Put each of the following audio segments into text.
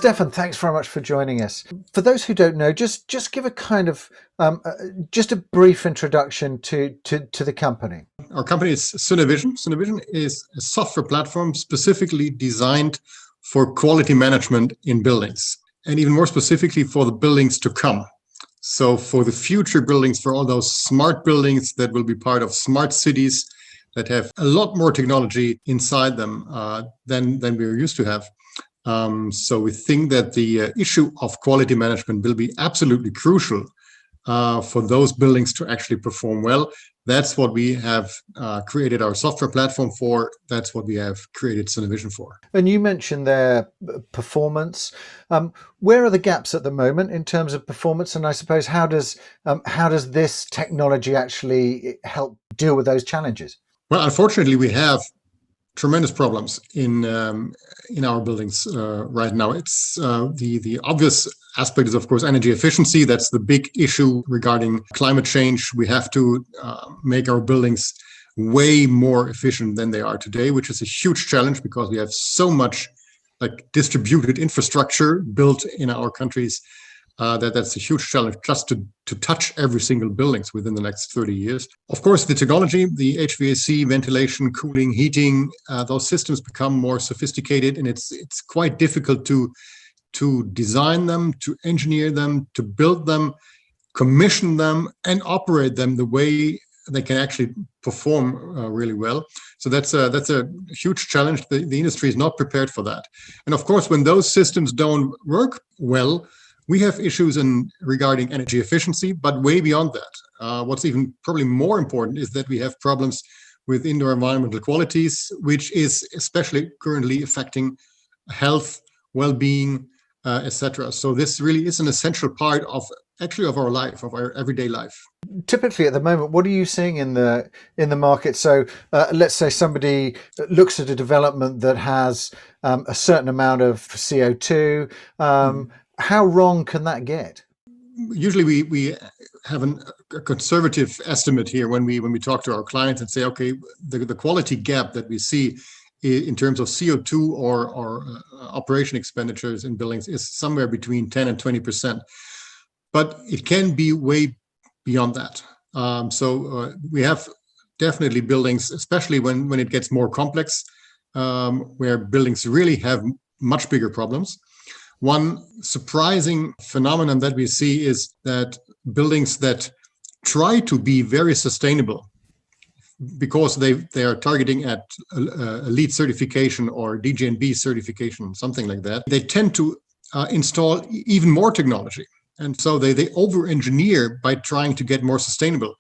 Stefan, thanks very much for joining us. For those who don't know, just give a kind of just a brief introduction to the company. Our company is Synavision. Synavision is a software platform specifically designed for quality management in buildings, and even more specifically for the buildings to come. So for the future buildings, for all those smart buildings that will be part of smart cities that have a lot more technology inside them than we're used to have. So we think that the issue of quality management will be absolutely crucial for those buildings to actually perform well. That's what we have created our software platform for. That's what we have created Synavision for. And you mentioned their performance. Where are the gaps at the moment in terms of performance? And I suppose how does this technology actually help deal with those challenges? Well, unfortunately, we have tremendous problems in our buildings right now. It's the obvious aspect is, of course, energy efficiency. That's the big issue regarding climate change. We have to make our buildings way more efficient than they are today, which is a huge challenge because we have so much like distributed infrastructure built in our countries that's a huge challenge just to touch every single buildings within the next 30 years. Of course, the technology, the HVAC, ventilation, cooling, heating, those systems become more sophisticated, and it's quite difficult to design them, to engineer them, to build them, commission them, and operate them the way they can actually perform really well. So that's a huge challenge. The industry is not prepared for that. And of course, when those systems don't work well, we have issues regarding energy efficiency, but way beyond that. What's even probably more important is that we have problems with indoor environmental qualities, which is especially currently affecting health, well-being, etc. So this really is an essential part of our life, of our everyday life. Typically at the moment, what are you seeing in the market? So let's say somebody looks at a development that has a certain amount of CO2. How wrong can that get? Usually we have a conservative estimate here when we talk to our clients and say, okay, the quality gap that we see in terms of CO2 or operation expenditures in buildings is somewhere between 10 and 20%. But it can be way beyond that. So we have definitely buildings, especially when it gets more complex, where buildings really have much bigger problems. One surprising phenomenon that we see is that buildings that try to be very sustainable because they are targeting at a LEED certification or DGNB certification, something like that, they tend to install even more technology. And so they over-engineer by trying to get more sustainable.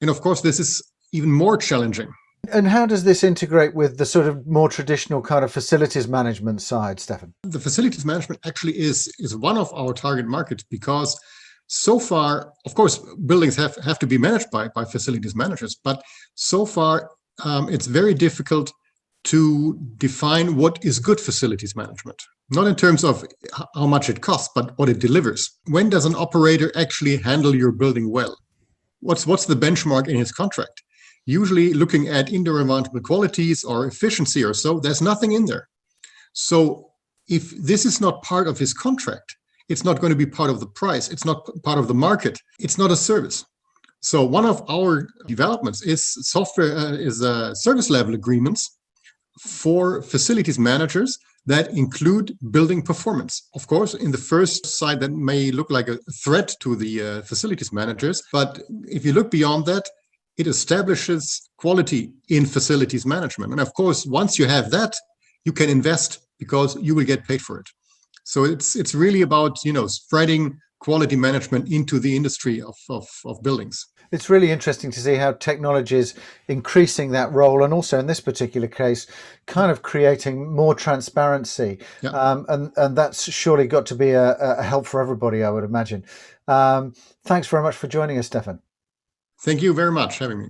And of course, this is even more challenging. And how does this integrate with the sort of more traditional kind of facilities management side, Stefan? The facilities management actually is one of our target markets because so far, of course, buildings have to be managed by facilities managers, but so far it's very difficult to define what is good facilities management. Not in terms of how much it costs, but what it delivers. When does an operator actually handle your building well? What's the benchmark in his contract? Usually looking at indoor environmental qualities or efficiency or so, there's nothing in there. So if this is not part of his contract, it's not going to be part of the price. It's not part of the market. It's not a service. So one of our developments is service level agreements for facilities managers that include building performance. Of course, in the first side, that may look like a threat to the facilities managers. But if you look beyond that, it establishes quality in facilities management. And of course, once you have that, you can invest because you will get paid for it. So it's really about, spreading quality management into the industry of buildings. It's really interesting to see how technology is increasing that role, and also in this particular case, kind of creating more transparency. Yeah. And that's surely got to be a help for everybody, I would imagine. Thanks very much for joining us, Stefan. Thank you very much for having me.